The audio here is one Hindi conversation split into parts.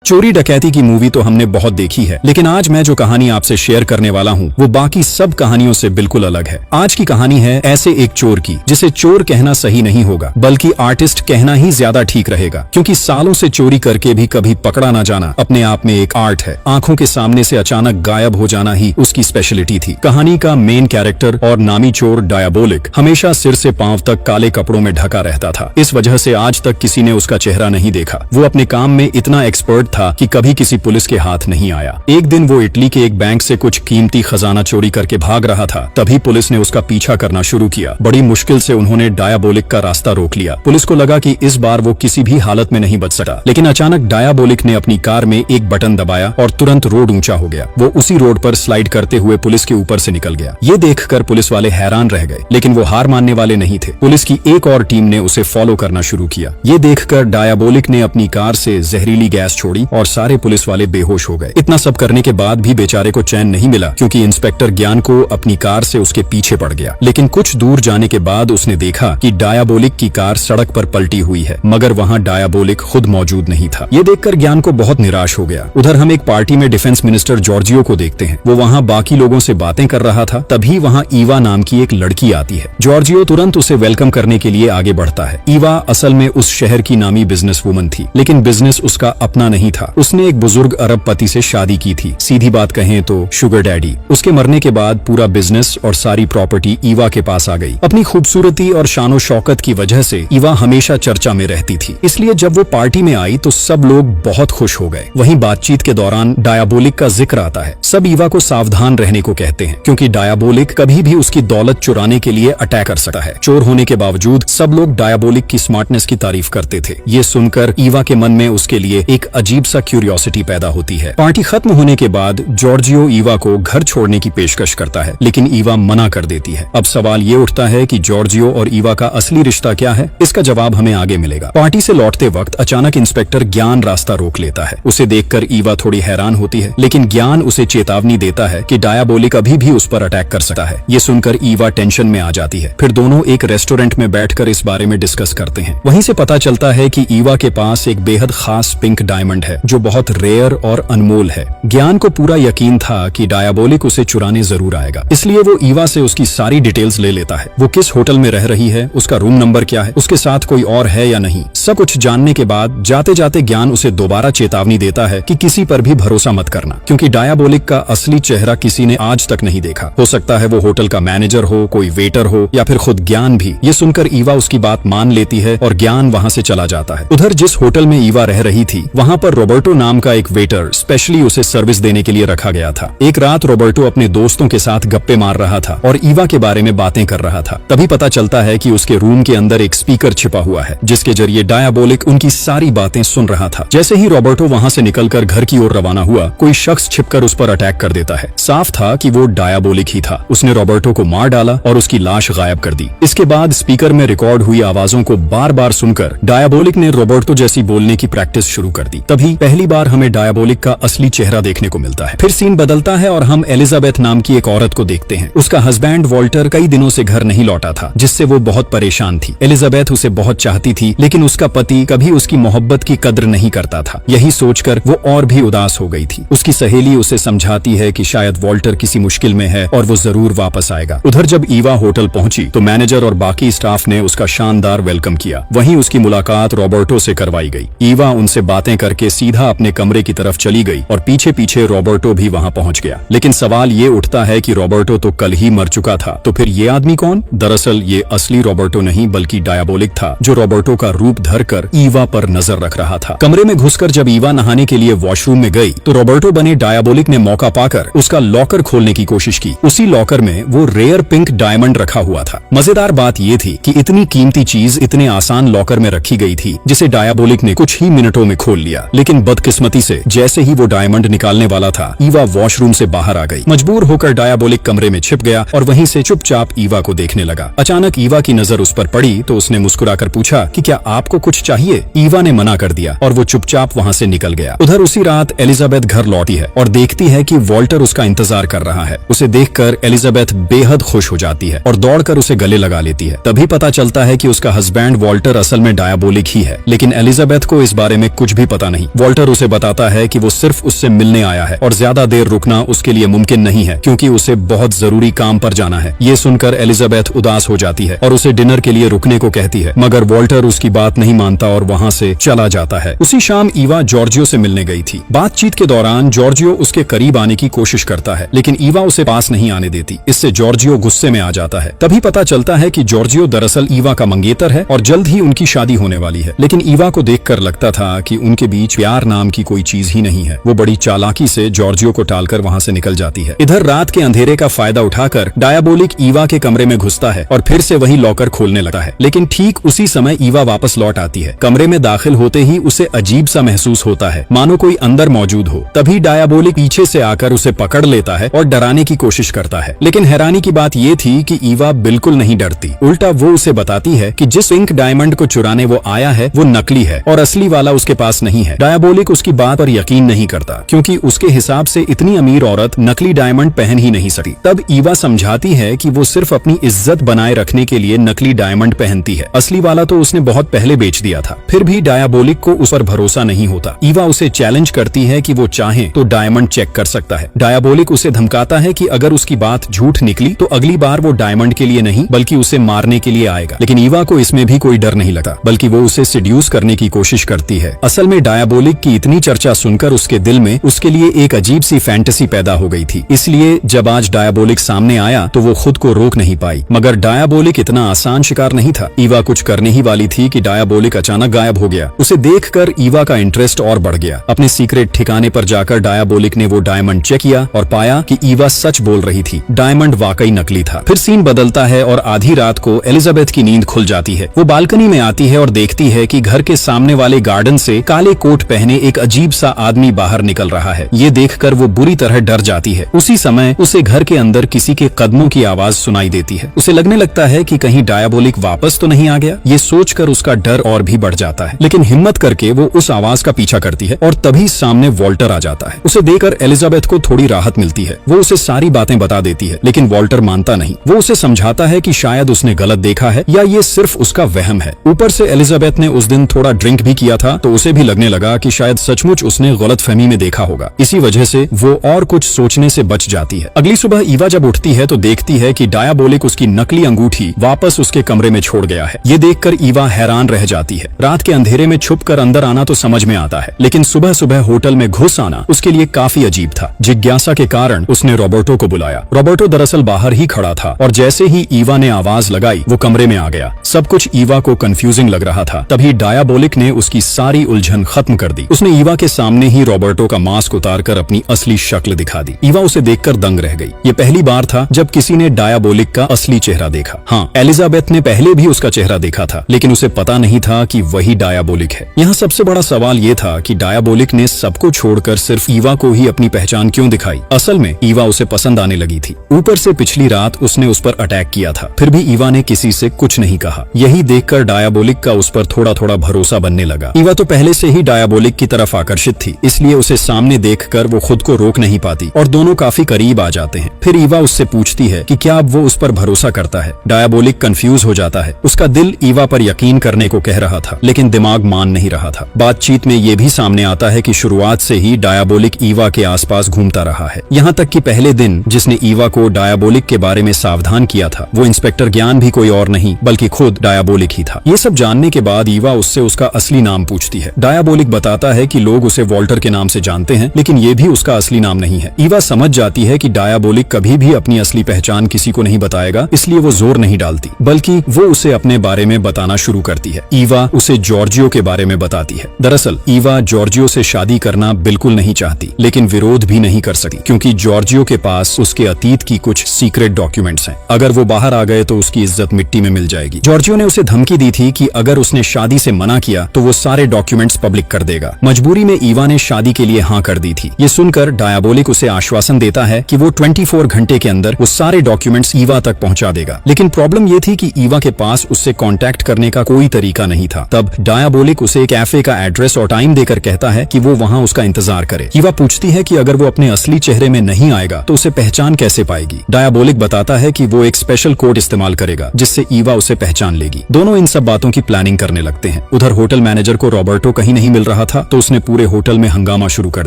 चोरी डकैती की मूवी तो हमने बहुत देखी है, लेकिन आज मैं जो कहानी आपसे शेयर करने वाला हूँ वो बाकी सब कहानियों से बिल्कुल अलग है। आज की कहानी है ऐसे एक चोर की जिसे चोर कहना सही नहीं होगा बल्कि आर्टिस्ट कहना ही ज्यादा ठीक रहेगा, क्योंकि सालों से चोरी करके भी कभी पकड़ा ना जाना अपने आप में एक आर्ट है। आंखों के सामने से अचानक गायब हो जाना ही उसकी स्पेशलिटी थी। कहानी का मेन कैरेक्टर और नामी चोर डायबोलिक हमेशा सिर से पांव तक काले कपड़ों में ढका रहता था। इस वजह से आज तक किसी ने उसका चेहरा नहीं देखा। वो अपने काम में इतना एक्सपर्ट था कि कभी किसी पुलिस के हाथ नहीं आया। एक दिन वो इटली के एक बैंक से कुछ कीमती खजाना चोरी करके भाग रहा था। तभी पुलिस ने उसका पीछा करना शुरू किया। बड़ी मुश्किल से उन्होंने डायबोलिक का रास्ता रोक लिया। पुलिस को लगा कि इस बार वो किसी भी हालत में नहीं बच सका, लेकिन अचानक डायबोलिक ने अपनी कार में एक बटन दबाया और तुरंत रोड ऊंचा हो गया। वो उसी रोड पर स्लाइड करते हुए पुलिस के ऊपर से निकल गया। ये देखकर पुलिस वाले हैरान रह गए, लेकिन वो हार मानने वाले नहीं थे। पुलिस की एक और टीम ने उसे फॉलो करना शुरू किया। ये देखकर डायबोलिक ने अपनी कार से जहरीली गैस छोड़ी और सारे पुलिस वाले बेहोश हो गए। इतना सब करने के बाद भी बेचारे को चैन नहीं मिला, क्योंकि इंस्पेक्टर ज्ञान को अपनी कार से उसके पीछे पड़ गया। लेकिन कुछ दूर जाने के बाद उसने देखा कि डायबोलिक की कार सड़क पर पलटी हुई है, मगर वहाँ डायबोलिक खुद मौजूद नहीं था। ये देखकर ज्ञान को बहुत निराश हो गया। उधर हम एक पार्टी में डिफेंस मिनिस्टर जॉर्जियो को देखते हैं। वो वहाँ बाकी लोगों से बातें कर रहा था। तभी वहाँ ईवा नाम की एक लड़की आती है। जॉर्जियो तुरंत उसे वेलकम करने के लिए आगे बढ़ता है। ईवा असल में उस शहर की नामी बिजनेस वुमन थी, लेकिन बिजनेस उसका अपना नहीं था। उसने एक बुजुर्ग अरब पति से शादी की थी, सीधी बात कहें तो शुगर डैडी। उसके मरने के बाद पूरा बिजनेस और सारी प्रॉपर्टी ईवा के पास आ गई। अपनी खूबसूरती और शानो शौकत की वजह से ईवा हमेशा चर्चा में रहती थी, इसलिए जब वो पार्टी में आई तो सब लोग बहुत खुश हो गए। वहीं बातचीत के दौरान डायबोलिक का जिक्र आता है। सब ईवा को सावधान रहने को कहते हैं, क्योंकि डायबोलिक कभी भी उसकी दौलत चुराने के लिए अटैक कर सकता है। चोर होने के बावजूद सब लोग डायबोलिक की स्मार्टनेस की तारीफ करते थे। ये सुनकर ईवा के मन में उसके लिए एक अजीब सा क्यूरियोसिटी पैदा होती है। पार्टी खत्म होने के बाद जॉर्जियो ईवा को घर छोड़ने की पेशकश करता है, लेकिन ईवा मना कर देती है। अब सवाल ये उठता है कि जॉर्जियो और ईवा का असली रिश्ता क्या है? इसका जवाब हमें आगे मिलेगा। पार्टी से लौटते वक्त अचानक इंस्पेक्टर ज्ञान रास्ता रोक लेता है। उसे देखकर ईवा थोड़ी हैरान होती है, लेकिन ज्ञान उसे चेतावनी देता है कि डायबोलिक अभी भी उस पर अटैक कर सकता है। ये सुनकर ईवा टेंशन में आ जाती है। फिर दोनों एक रेस्टोरेंट में बैठकर इस बारे में डिस्कस करते हैं। वहीं से पता चलता है कि ईवा के पास एक बेहद खास पिंक डायमंड है, जो बहुत रेयर और अनमोल है। ज्ञान को पूरा यकीन था कि डायबोलिक उसे चुराने जरूर आएगा, इसलिए वो ईवा से उसकी सारी डिटेल्स ले लेता है। वो किस होटल में रह रही है, उसका रूम नंबर क्या है, उसके साथ कोई और है या नहीं। सब कुछ जानने के बाद जाते जाते ज्ञान उसे दोबारा चेतावनी देता है कि किसी पर भी भरोसा मत करना, क्योंकि डायबोलिक का असली चेहरा किसी ने आज तक नहीं देखा। हो सकता है वो होटल का मैनेजर हो, कोई वेटर हो, या फिर खुद ज्ञान भी। ये सुनकर ईवा उसकी बात मान लेती है और ज्ञान वहाँ से चला जाता है। उधर जिस होटल में ईवा रह रही थी, वहाँ पर रॉबर्टो नाम का एक वेटर स्पेशली उसे सर्विस देने के लिए रखा गया था। एक रात रॉबर्टो अपने दोस्तों के साथ गप्पे मार रहा था और ईवा के बारे में बातें कर रहा था। तभी पता चलता है कि उसके रूम के अंदर एक स्पीकर छिपा हुआ है, जिसके जरिए डायबोलिक उनकी सारी बातें सुन रहा था। जैसे ही रॉबर्टो वहाँ से निकलकर घर की ओर रवाना हुआ, कोई शख्स छिपकर उस पर अटैक कर देता है। साफ था कि वो डायबोलिक ही था। उसने रॉबर्टो को मार डाला और उसकी लाश गायब कर दी। इसके बाद स्पीकर में रिकॉर्ड हुई आवाजों को बार बार सुनकर डायबोलिक ने रॉबर्टो जैसी बोलने की प्रैक्टिस शुरू कर दी। तभी पहली बार हमें डायबोलिक का असली चेहरा देखने को मिलता है। फिर सीन बदलता है और हम एलिजाबेथ नाम की एक औरत को देखते हैं। उसका हस्बैंड वॉल्टर कई दिनों से घर नहीं लौटा था, जिससे वो बहुत परेशान थी। एलिजाबेथ उसे बहुत चाहती थी, लेकिन उसका पति कभी उसकी मोहब्बत की कद्र नहीं करता था। यही सोचकर वो और भी उदास हो गई थी। उसकी सहेली उसे समझाती है कि शायद वॉल्टर किसी मुश्किल में है और वो जरूर वापस आएगा। उधर जब ईवा होटल पहुंची तो मैनेजर और बाकी स्टाफ ने उसका शानदार वेलकम किया। वहीं उसकी मुलाकात रॉबर्टो से करवाई गई। ईवा उनसे बातें करके सीधा अपने कमरे की तरफ चली गई और पीछे पीछे रॉबर्टो भी वहां पहुंच गया। लेकिन सवाल ये उठता है कि रॉबर्टो तो कल ही मर चुका था, तो फिर ये आदमी कौन? दरअसल ये असली रॉबर्टो नहीं बल्कि डायबोलिक था, जो रॉबर्टो का रूप धरकर ईवा पर नजर रख रहा था। कमरे में घुसकर जब ईवा नहाने के लिए वॉशरूम में गई तो रॉबर्टो बने डायबोलिक ने मौका पाकर उसका लॉकर खोलने की कोशिश की। उसी लॉकर में वो रेयर पिंक डायमंड रखा हुआ था। मजेदार बात ये थी कि इतनी कीमती चीज इतने आसान लॉकर में रखी गई थी, जिसे डायबोलिक ने कुछ ही मिनटों में खोल लिया। लेकिन बदकिस्मती से जैसे ही वो डायमंड निकालने वाला था, ईवा वॉशरूम से बाहर आ गई। मजबूर होकर डायबोलिक कमरे में छिप गया और वहीं से चुपचाप ईवा को देखने लगा। अचानक ईवा की नजर उस पर पड़ी तो उसने मुस्कुराकर पूछा कि क्या आपको कुछ चाहिए? ईवा ने मना कर दिया और वो चुपचाप वहाँ से निकल गया। उधर उसी रात एलिजाबेथ घर लौटी है और देखती है कि वॉल्टर उसका इंतजार कर रहा है। उसे देखकर एलिजाबेथ बेहद खुश हो जाती है और दौड़कर उसे गले लगा लेती है। तभी पता चलता है कि उसका हस्बैंड वॉल्टर असल में डायबोलिक ही है, लेकिन एलिजाबेथ को इस बारे में कुछ भी पता नहीं नहीं। वॉल्टर उसे बताता है कि वो सिर्फ उससे मिलने आया है और ज्यादा देर रुकना उसके लिए मुमकिन नहीं है क्योंकि उसे बहुत जरूरी काम पर जाना है। ये सुनकर एलिजाबेथ उदास हो जाती है और उसे डिनर के लिए रुकने को कहती है, मगर वॉल्टर उसकी बात नहीं मानता और वहाँ से चला जाता है। उसी शाम ईवा जॉर्जियो से मिलने गई थी। बातचीत के दौरान जॉर्जियो उसके करीब आने की कोशिश करता है, लेकिन ईवा उसे पास नहीं आने देती। इससे जॉर्जियो गुस्से में आ जाता है। तभी पता चलता है कि जॉर्जियो दरअसल ईवा का मंगेतर है और जल्द ही उनकी शादी होने वाली है। लेकिन ईवा को देखकर लगता था कि उनके बीच प्यार नाम की कोई चीज ही नहीं है। वो बड़ी चालाकी से जॉर्जियो को टालकर वहाँ से निकल जाती है। इधर रात के अंधेरे का फायदा उठाकर डायबोलिक ईवा के कमरे में घुसता है और फिर से वही लॉकर खोलने लगता है। लेकिन ठीक उसी समय ईवा वापस लौट आती है। कमरे में दाखिल होते ही उसे अजीब सा महसूस होता है, मानो कोई अंदर मौजूद हो। तभी डायबोलिक पीछे से आकर उसे पकड़ लेता है और डराने की कोशिश करता है। लेकिन हैरानी की बात ये थी कि ईवा बिल्कुल नहीं डरती। उल्टा वो उसे बताती है कि जिस पिंक डायमंड को चुराने वो आया है वो नकली है और असली वाला उसके पास नहीं है। डायबोलिक उसकी बात पर यकीन नहीं करता क्योंकि उसके हिसाब से इतनी अमीर औरत नकली डायमंड पहन ही नहीं सकती। तब ईवा समझाती है कि वो सिर्फ अपनी इज्जत बनाए रखने के लिए नकली डायमंड पहनती है, असली वाला तो उसने बहुत पहले बेच दिया था। फिर भी डायबोलिक को उस पर भरोसा नहीं होता। ईवा उसे चैलेंज करती है कि वो चाहे तो डायमंड चेक कर सकता है। डायबोलिक उसे धमकाता है कि अगर उसकी बात झूठ निकली तो अगली बार वो डायमंड के लिए नहीं बल्कि उसे मारने के लिए आएगा। लेकिन ईवा को इसमें भी कोई डर नहीं लगता, बल्कि वो उसे सिड्यूस करने की कोशिश करती है। असल में डायबोलिक की इतनी चर्चा सुनकर उसके दिल में उसके लिए एक अजीब सी फैंटेसी पैदा हो गई थी। इसलिए जब आज डायबोलिक सामने आया तो वो खुद को रोक नहीं पाई। मगर डायबोलिक इतना आसान शिकार नहीं था। ईवा कुछ करने ही वाली थी कि डायबोलिक अचानक गायब हो गया। उसे देखकर ईवा का इंटरेस्ट और बढ़ गया। अपने सीक्रेट ठिकाने पर जाकर डायबोलिक ने वो डायमंड चेक किया और पाया कि ईवा सच बोल रही थी। डायमंड वाकई नकली था। फिर सीन बदलता है और आधी रात को एलिजाबेथ की नींद खुल जाती है। वो बालकनी में आती है और देखती है कि घर के सामने वाले गार्डन से काले कोट पहने एक अजीब सा आदमी बाहर निकल रहा है। ये देखकर वो बुरी तरह डर जाती है। उसी समय उसे घर के अंदर किसी के कदमों की आवाज सुनाई देती है। उसे लगने लगता है कि कहीं डायबोलिक वापस तो नहीं आ गया। ये सोचकर उसका डर और भी बढ़ जाता है, लेकिन हिम्मत करके वो उस आवाज का पीछा करती है और तभी सामने वॉल्टर आ जाता है। उसे देखकर एलिजाबेथ को थोड़ी राहत मिलती है। वो उसे सारी बातें बता देती है, लेकिन वॉल्टर मानता नहीं। वो उसे समझाता है कि शायद उसने गलत देखा है या ये सिर्फ उसका वहम है। ऊपर से एलिजाबेथ ने उस दिन थोड़ा ड्रिंक भी किया था, तो उसे भी लगने लगा कि शायद सचमुच उसने गलतफहमी में देखा होगा। इसी वजह से वो और कुछ सोचने से बच जाती है। अगली सुबह ईवा जब उठती है तो देखती है कि डायबोलिक उसकी नकली अंगूठी वापस उसके कमरे में छोड़ गया है। ये देखकर ईवा हैरान रह जाती है। रात के अंधेरे में छुपकर अंदर आना तो समझ में आता है, लेकिन सुबह सुबह होटल में घुस आना उसके लिए काफी अजीब था। जिज्ञासा के कारण उसने रॉबर्टो को बुलाया। रॉबर्टो दरअसल बाहर ही खड़ा था और जैसे ही ईवा ने आवाज लगाई वो कमरे में आ गया। सब कुछ ईवा को कंफ्यूजिंग लग रहा था। तभी डायबोलिक ने उसकी सारी उलझन खत्म कर दी। उसने ईवा के सामने ही रॉबर्टो का मास्क उतारकर अपनी असली शक्ल दिखा दी। ईवा उसे देखकर दंग रह गई। ये पहली बार था जब किसी ने डायबोलिक का असली चेहरा देखा। हाँ, एलिजाबेथ ने पहले भी उसका चेहरा देखा था, लेकिन उसे पता नहीं था कि वही डायबोलिक है। यहाँ सबसे बड़ा सवाल ये था कि डायबोलिक ने सबको छोड़कर सिर्फ ईवा को ही अपनी पहचान क्यों दिखाई। असल में ईवा उसे पसंद आने लगी थी। ऊपर से पिछली रात उसने उस पर अटैक किया था, फिर भी ईवा ने किसी से कुछ नहीं कहा। यही देखकर डायबोलिक का उस पर थोड़ा थोड़ा भरोसा बनने लगा। ईवा तो पहले से ही डायबोलिक की तरफ आकर्षित थी, इसलिए उसे सामने देखकर वो खुद को रोक नहीं पाती और दोनों काफी करीब आ जाते हैं। फिर ईवा उससे पूछती है कि क्या अब वो उस पर भरोसा करता है। डायबोलिक कंफ्यूज हो जाता है। उसका दिल ईवा पर यकीन करने को कह रहा था, लेकिन दिमाग मान नहीं रहा था। बातचीत में ये भी सामने आता है कि शुरुआत से ही डायबोलिक ईवा के आसपास घूमता रहा है। यहाँ तक कि पहले दिन जिसने ईवा को डायबोलिक के बारे में सावधान किया था, वो इंस्पेक्टर ज्ञान भी कोई और नहीं बल्कि खुद डायबोलिक ही था। ये सब जानने के बाद ईवा उससे उसका असली नाम पूछती है। डायबोलिक बताता है कि लोग उसे वॉल्टर के नाम से जानते हैं, लेकिन ये भी उसका असली नाम नहीं है। ईवा समझ जाती है कि डायबोलिक कभी भी अपनी असली पहचान किसी को नहीं बताएगा, इसलिए वो जोर नहीं डालती, बल्कि वो उसे अपने बारे में बताना शुरू करती है। ईवा उसे जॉर्जियो के बारे में बताती है। दरअसल ईवा जॉर्जियो से शादी करना बिल्कुल नहीं चाहती, लेकिन विरोध भी नहीं कर सकती क्योंकि जॉर्जियो के पास उसके अतीत की कुछ सीक्रेट डॉक्यूमेंट्स हैं। अगर वो बाहर आ गए तो उसकी इज्जत मिट्टी में मिल जाएगी। जॉर्जियो ने उसे धमकी दी थी कि अगर उसने शादी से मना किया तो वो सारे डॉक्यूमेंट्स पब्लिक कर देगा। मजबूरी में ईवा ने शादी के लिए हाँ कर दी थी। ये सुनकर डायबोलिक उसे आश्वासन देता है कि वो 24 घंटे के अंदर वो सारे डॉक्यूमेंट्स ईवा तक पहुंचा देगा। लेकिन प्रॉब्लम ये थी कि ईवा के पास उससे कांटेक्ट करने का कोई तरीका नहीं था। तब डायबोलिक उसे एक कैफे का एड्रेस और टाइम देकर कहता है कि वो वहाँ उसका इंतजार करे। ईवा पूछती है कि अगर वो अपने असली चेहरे में नहीं आएगा तो उसे पहचान कैसे पाएगी। डायबोलिक बताता है कि वो एक स्पेशल कोड इस्तेमाल करेगा जिससे ईवा उसे पहचान लेगी। दोनों इन सब बातों की प्लानिंग करने लगते हैं। उधर होटल मैनेजर को रॉबर्टो कहीं नहीं मिल रहा रहा था तो उसने पूरे होटल में हंगामा शुरू कर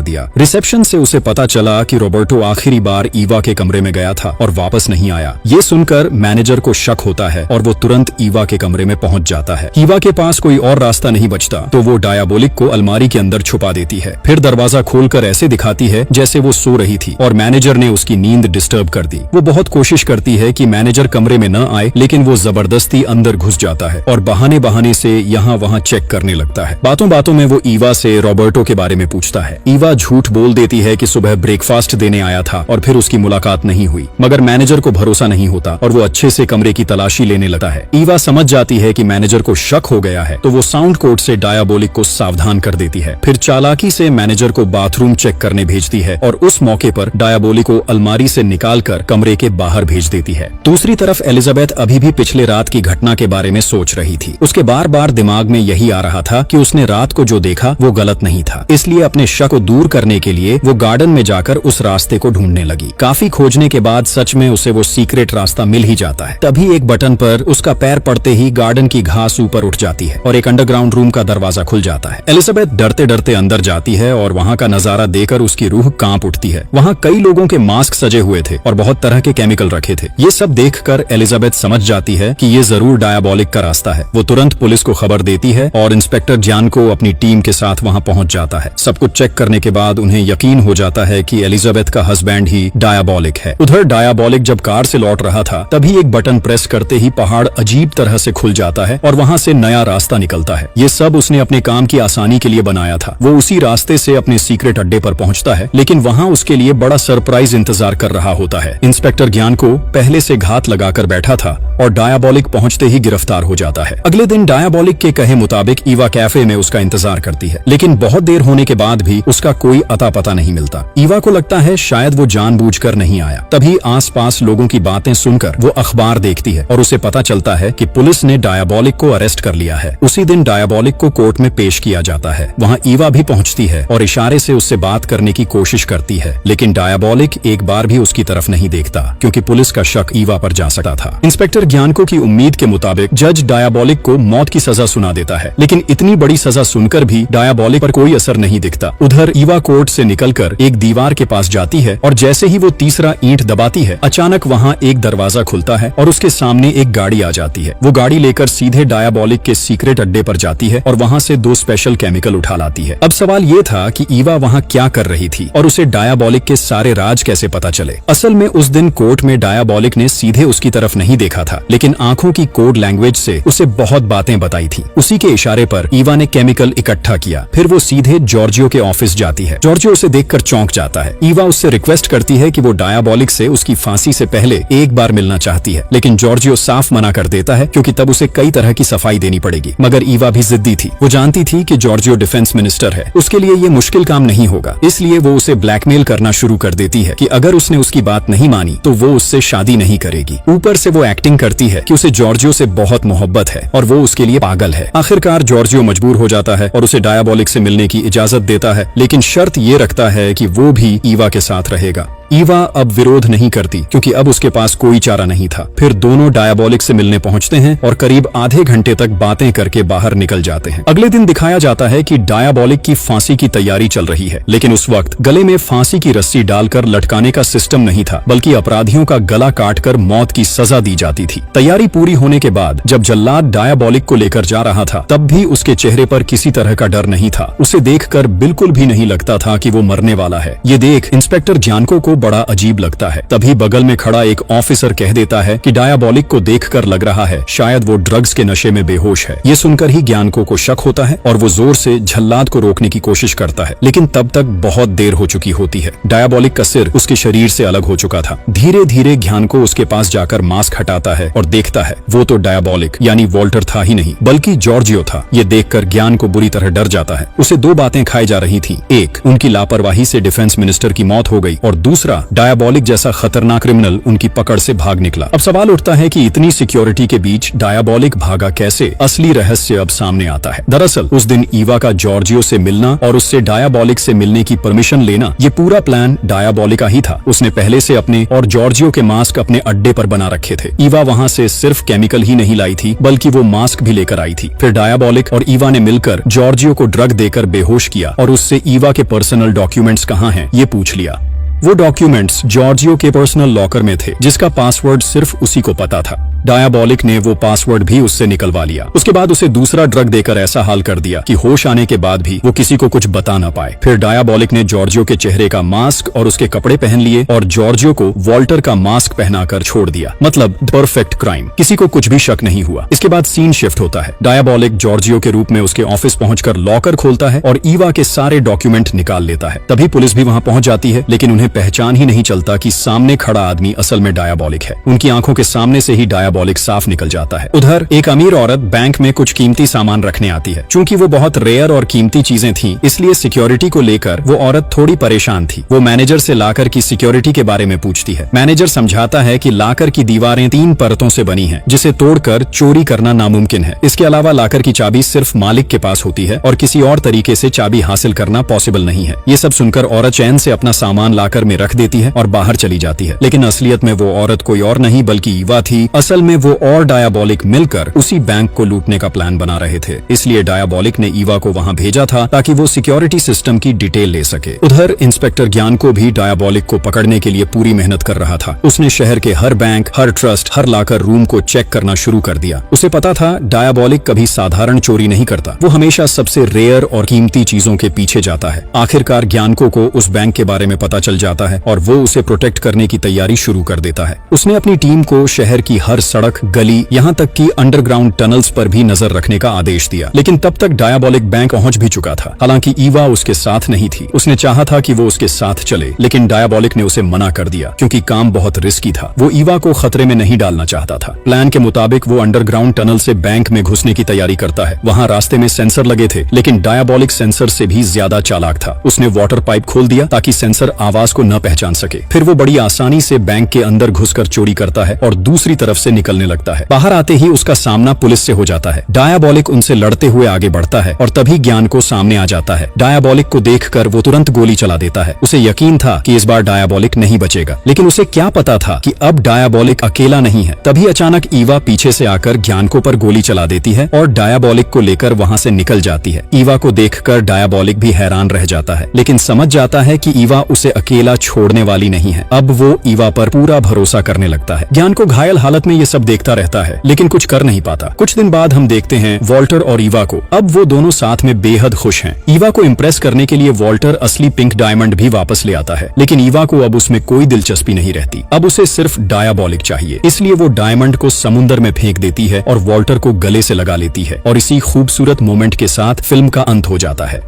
दिया। रिसेप्शन से उसे पता चला कि रॉबर्टो आखिरी बार ईवा के कमरे में गया था और वापस नहीं आया। ये सुनकर मैनेजर को शक होता है और वो तुरंत ईवा के कमरे में पहुंच जाता है। ईवा के पास कोई और रास्ता नहीं बचता तो वो डायबोलिक को अलमारी के अंदर छुपा देती है। फिर दरवाजा खोलकर ऐसे दिखाती है जैसे वो सो रही थी और मैनेजर ने उसकी नींद डिस्टर्ब कर दी। वो बहुत कोशिश करती है कि मैनेजर कमरे में न आए, लेकिन वो जबरदस्ती अंदर घुस जाता है और बहाने से यहाँ वहाँ चेक करने लगता है। बातों बातों में वो ईवा से रॉबर्टो के बारे में पूछता है। ईवा झूठ बोल देती है कि सुबह ब्रेकफास्ट देने आया था और फिर उसकी मुलाकात नहीं हुई, मगर मैनेजर को भरोसा नहीं होता और वो अच्छे से कमरे की तलाशी लेने लगता है। ईवा समझ जाती है कि मैनेजर को शक हो गया है तो वो साउंड कोड से डायबोलिक को सावधान कर देती है। फिर चालाकी से मैनेजर को बाथरूम चेक करने भेजती है और उस मौके पर डायबोलिक को अलमारी से निकालकर कमरे के बाहर भेज देती है। दूसरी तरफ एलिजाबेथ अभी भी पिछले रात की घटना के बारे में सोच रही थी। उसके बार बार दिमाग में यही आ रहा था कि उसने रात को जो देखा वो गलत नहीं था। इसलिए अपने शक को दूर करने के लिए वो गार्डन में जाकर उस रास्ते को ढूंढने लगी। काफी खोजने के बाद सच में उसे वो सीक्रेट रास्ता मिल ही जाता है। तभी एक बटन पर उसका पैर पड़ते ही गार्डन की घास ऊपर उठ जाती है और एक अंडरग्राउंड रूम का दरवाजा खुल जाता है। एलिजाबेथ डरते डरते अंदर जाती है और वहाँ का नजारा देखकर उसकी रूह कांप उठती है। वहाँ कई लोगों के मास्क सजे हुए थे और बहुत तरह के केमिकल रखे थे। ये सब देखकर एलिजाबेथ समझ जाती है कि ये जरूर डायबोलिक का रास्ता है। वो तुरंत पुलिस को खबर देती है और इंस्पेक्टर जानको अपनी टीम के साथ वहाँ पहुँच जाता है। सब कुछ चेक करने के बाद उन्हें यकीन हो जाता है कि एलिजाबेथ का हस्बैंड ही डायबोलिक है। उधर डायबोलिक जब कार से लौट रहा था तभी एक बटन प्रेस करते ही पहाड़ अजीब तरह से खुल जाता है और वहाँ से नया रास्ता निकलता है। ये सब उसने अपने काम की आसानी के लिए बनाया था। वो उसी रास्ते से अपने सीक्रेट अड्डे पर पहुँचता है, लेकिन वहाँ उसके लिए बड़ा सरप्राइज इंतजार कर रहा होता है। इंस्पेक्टर ज्ञान को पहले से घात लगाकर बैठा था और डायबोलिक पहुँचते ही गिरफ्तार हो जाता है। अगले दिन डायबोलिक के कहे मुताबिक ईवा कैफे में उसका इंतजार करती है, लेकिन बहुत देर होने के बाद भी उसका कोई अता पता नहीं मिलता। ईवा को लगता है शायद वो जानबूझकर नहीं आया। तभी आसपास लोगों की बातें सुनकर वो अखबार देखती है और उसे पता चलता है कि पुलिस ने डायबोलिक को अरेस्ट कर लिया है। उसी दिन डायबोलिक को कोर्ट में पेश किया जाता है। वहाँ ईवा भी पहुँचती है और इशारे से उससे बात करने की कोशिश करती है, लेकिन डायबोलिक एक बार भी उसकी तरफ नहीं देखता क्योंकि पुलिस का शक ईवा पर जा सकता था। इंस्पेक्टर ज्ञानको की उम्मीद के मुताबिक जज डायबोलिक को मौत की सजा सुना देता है, लेकिन इतनी बड़ी सजा सुनकर भी डायबोलिक पर कोई असर नहीं दिखता। उधर ईवा कोर्ट से निकलकर एक दीवार के पास जाती है और जैसे ही वो तीसरा ईंट दबाती है अचानक वहाँ एक दरवाजा खुलता है और उसके सामने एक गाड़ी आ जाती है। वो गाड़ी लेकर सीधे डायबोलिक के सीक्रेट अड्डे पर जाती है और वहाँ से 2 स्पेशल केमिकल उठा लाती है। अब सवाल ये था कि ईवा वहाँ क्या कर रही थी और उसे डायबोलिक के सारे राज कैसे पता चले। असल में उस दिन कोर्ट में डायबोलिक ने सीधे उसकी तरफ नहीं देखा था, लेकिन आंखों की कोड लैंग्वेज से उसे बहुत बातें बताई थी। उसी के इशारे पर ईवा ने केमिकल इकट्ठा किया। फिर वो सीधे जॉर्जियो के ऑफिस जाती है। जॉर्जियो उसे देखकर चौंक जाता है। ईवा उससे रिक्वेस्ट करती है कि वो डायबोलिक से उसकी फांसी से पहले एक बार मिलना चाहती है, लेकिन जॉर्जियो साफ मना कर देता है क्योंकि तब उसे कई तरह की सफाई देनी पड़ेगी। मगर ईवा भी जिद्दी थी। वो जानती थी कि जॉर्जियो डिफेंस मिनिस्टर है, उसके लिए ये मुश्किल काम नहीं होगा। इसलिए वो उसे ब्लैकमेल करना शुरू कर देती है कि अगर उसने उसकी बात नहीं मानी तो वो उससे शादी नहीं करेगी। ऊपर से वो एक्टिंग करती है कि उसे जॉर्जियो से बहुत मोहब्बत है और वो उसके लिए पागल है। आखिरकार जॉर्जियो मजबूर हो जाता है और उसे डायबोलिक से मिलने की इजाजत देता है, लेकिन शर्त ये रखता है कि वो भी ईवा के साथ रहेगा। ईवा अब विरोध नहीं करती क्योंकि अब उसके पास कोई चारा नहीं था। फिर दोनों डायबोलिक से मिलने पहुंचते हैं और करीब आधे घंटे तक बातें करके बाहर निकल जाते हैं। अगले दिन दिखाया जाता है कि डायबोलिक की फांसी की तैयारी चल रही है, लेकिन उस वक्त गले में फांसी की रस्सी डालकर लटकाने का सिस्टम नहीं था, बल्कि अपराधियों का गला काटकर मौत की सजा दी जाती थी। तैयारी पूरी होने के बाद जब जल्लाद डायबोलिक को लेकर जा रहा था तब भी उसके चेहरे पर किसी तरह का डर नहीं था। उसे देखकर बिल्कुल भी नहीं लगता था कि वो मरने वाला है। ये देख इंस्पेक्टर जानको को बड़ा अजीब लगता है। तभी बगल में खड़ा एक ऑफिसर कह देता है कि डायबोलिक को देखकर लग रहा है शायद वो ड्रग्स के नशे में बेहोश है। ये सुनकर ही ज्ञानको को शक होता है और वो जोर से झल्लाद को रोकने की कोशिश करता है, लेकिन तब तक बहुत देर हो चुकी होती है। डायबोलिक का सिर उसके शरीर से अलग हो चुका था। धीरे धीरे ज्ञानको उसके पास जाकर मास्क हटाता है और देखता है वो तो डायबोलिक यानी वॉल्टर था ही नहीं बल्कि जॉर्जियो था। ये देखकर ज्ञान को बुरी तरह डर जाता है। उसे 2 बातें खाई जा रही थी। एक, उनकी लापरवाही से डिफेंस मिनिस्टर की मौत हो गई और दूसरा दूसरा डायबॉलिक जैसा खतरनाक क्रिमिनल उनकी पकड़ से भाग निकला। अब सवाल उठता है कि इतनी सिक्योरिटी के बीच डायबॉलिक भागा कैसे? असली रहस्य अब सामने आता है। दरअसल उस दिन ईवा का जॉर्जियो से मिलना और उससे डायबॉलिक से मिलने की परमिशन लेना, ये पूरा प्लान डायबॉलिक का ही था। उसने पहले से अपने और जॉर्जियो के मास्क अपने अड्डे पर बना रखे थे। ईवा वहाँ से सिर्फ केमिकल ही नहीं लाई थी, बल्कि वो मास्क भी लेकर आई थी। फिर डायबॉलिक और ईवा ने मिलकर जॉर्जियो को ड्रग देकर बेहोश किया और उससे ईवा के पर्सनल डॉक्यूमेंट्स कहाँ हैं ये पूछ लिया। वो डॉक्यूमेंट्स जॉर्जियो के पर्सनल लॉकर में थे, जिसका पासवर्ड सिर्फ उसी को पता था। डायबॉलिक ने वो पासवर्ड भी उससे निकलवा लिया। उसके बाद उसे दूसरा ड्रग देकर ऐसा हाल कर दिया कि होश आने के बाद भी वो किसी को कुछ बता ना पाए। फिर डायबॉलिक ने जॉर्जियो के चेहरे का मास्क और उसके कपड़े पहन लिए और जॉर्जियो को वॉल्टर का मास्क पहनाकर छोड़ दिया। मतलब परफेक्ट क्राइम, किसी को कुछ भी शक नहीं हुआ। इसके बाद सीन शिफ्ट होता है। डायबॉलिक जॉर्जियो के रूप में उसके ऑफिस पहुंचकर लॉकर खोलता है और ईवा के सारे डॉक्यूमेंट निकाल लेता है। तभी पुलिस भी वहां पहुंच जाती है, लेकिन उन्हें पहचान ही नहीं चलता कि सामने खड़ा आदमी असल में डायबॉलिक है। उनकी आंखों के सामने से ही डायबॉलिक साफ निकल जाता है। उधर एक अमीर औरत बैंक में कुछ कीमती सामान रखने आती है। चूंकि वो बहुत रेयर और कीमती चीजें थीं, इसलिए सिक्योरिटी को लेकर वो औरत थोड़ी परेशान थी। वो मैनेजर से लाकर की सिक्योरिटी के बारे में पूछती है। मैनेजर समझाता है कि लाकर की दीवारें 3 परतों से बनी हैं, जिसे तोड़कर चोरी करना नामुमकिन है। इसके अलावा लाकर की चाबी सिर्फ मालिक के पास होती है और किसी और तरीके से चाबी हासिल करना पॉसिबल नहीं है। ये सब सुनकर औरत चैन से अपना सामान लाकर में रख देती है और बाहर चली जाती है। लेकिन असलियत में वो औरत कोई और नहीं बल्कि ईवा थी। असल में वो और डायबॉलिक मिलकर उसी बैंक को लूटने का प्लान बना रहे थे। इसलिए डायबॉलिक ने ईवा को वहां भेजा था ताकि वो सिक्योरिटी सिस्टम की डिटेल ले सके। उधर इंस्पेक्टर ज्ञान को भी डायबॉलिक को पकड़ने के लिए पूरी मेहनत कर रहा था। उसने शहर के हर बैंक, हर ट्रस्ट, हर लाकर रूम को चेक करना शुरू कर दिया। उसे पता था डायबॉलिक कभी साधारण चोरी नहीं करता, वो हमेशा सबसे रेयर और कीमती चीजों के पीछे जाता है। आखिरकार ज्ञानको को उस बैंक के बारे में पता चल जाता है और वो उसे प्रोटेक्ट करने की तैयारी शुरू कर देता है। उसने अपनी टीम को शहर की हर सड़क, गली, यहाँ तक कि अंडरग्राउंड टनल्स पर भी नजर रखने का आदेश दिया। लेकिन तब तक डायबॉलिक बैंक पहुंच भी चुका था। हालांकि ईवा उसके साथ नहीं थी। उसने चाहा था कि वो उसके साथ चले, लेकिन डायबॉलिक ने उसे मना कर दिया क्योंकि काम बहुत रिस्की था। वो ईवा को खतरे में नहीं डालना चाहता था। प्लान के मुताबिक वो अंडरग्राउंड टनल से बैंक में घुसने की तैयारी करता है। वहाँ रास्ते में सेंसर लगे थे, लेकिन डायबॉलिक सेंसर से भी ज्यादा चालाक था। उसने वाटर पाइप खोल दिया ताकि सेंसर आवाज को न पहचान सके। फिर वो बड़ी आसानी से बैंक के अंदर घुसकर चोरी करता है और दूसरी तरफ से निकलने लगता है। बाहर आते ही उसका सामना पुलिस से हो जाता है। डायबॉलिक उनसे लड़ते हुए आगे बढ़ता है और तभी ज्ञान को सामने आ जाता है। डायबॉलिक को देखकर वो तुरंत गोली चला देता है। उसे यकीन था कि इस बार डायबॉलिक नहीं बचेगा, लेकिन उसे क्या पता था कि अब डायबॉलिक अकेला नहीं है। तभी अचानक ईवा पीछे से आकर ज्ञानको पर गोली चला देती है और डायबॉलिक को लेकर वहाँ से निकल जाती है। ईवा को देखकर डायबॉलिक भी हैरान रह जाता है, लेकिन समझ जाता है कि ईवा उसे अकेला छोड़ने वाली नहीं है। अब वो ईवा पर पूरा भरोसा करने लगता है। ज्ञान को घायल हालत में ये सब देखता रहता है, लेकिन कुछ कर नहीं पाता। कुछ दिन बाद हम देखते हैं वॉल्टर और ईवा को। अब वो दोनों साथ में बेहद खुश हैं। ईवा को इम्प्रेस करने के लिए वॉल्टर असली पिंक डायमंड भी वापस ले आता है, लेकिन ईवा को अब उसमें कोई दिलचस्पी नहीं रहती। अब उसे सिर्फ डायबॉलिक चाहिए, इसलिए वो डायमंड को समुद्र में फेंक देती है और वॉल्टर को गले से लगा लेती है। और इसी खूबसूरत मोमेंट के साथ फिल्म का अंत हो जाता है।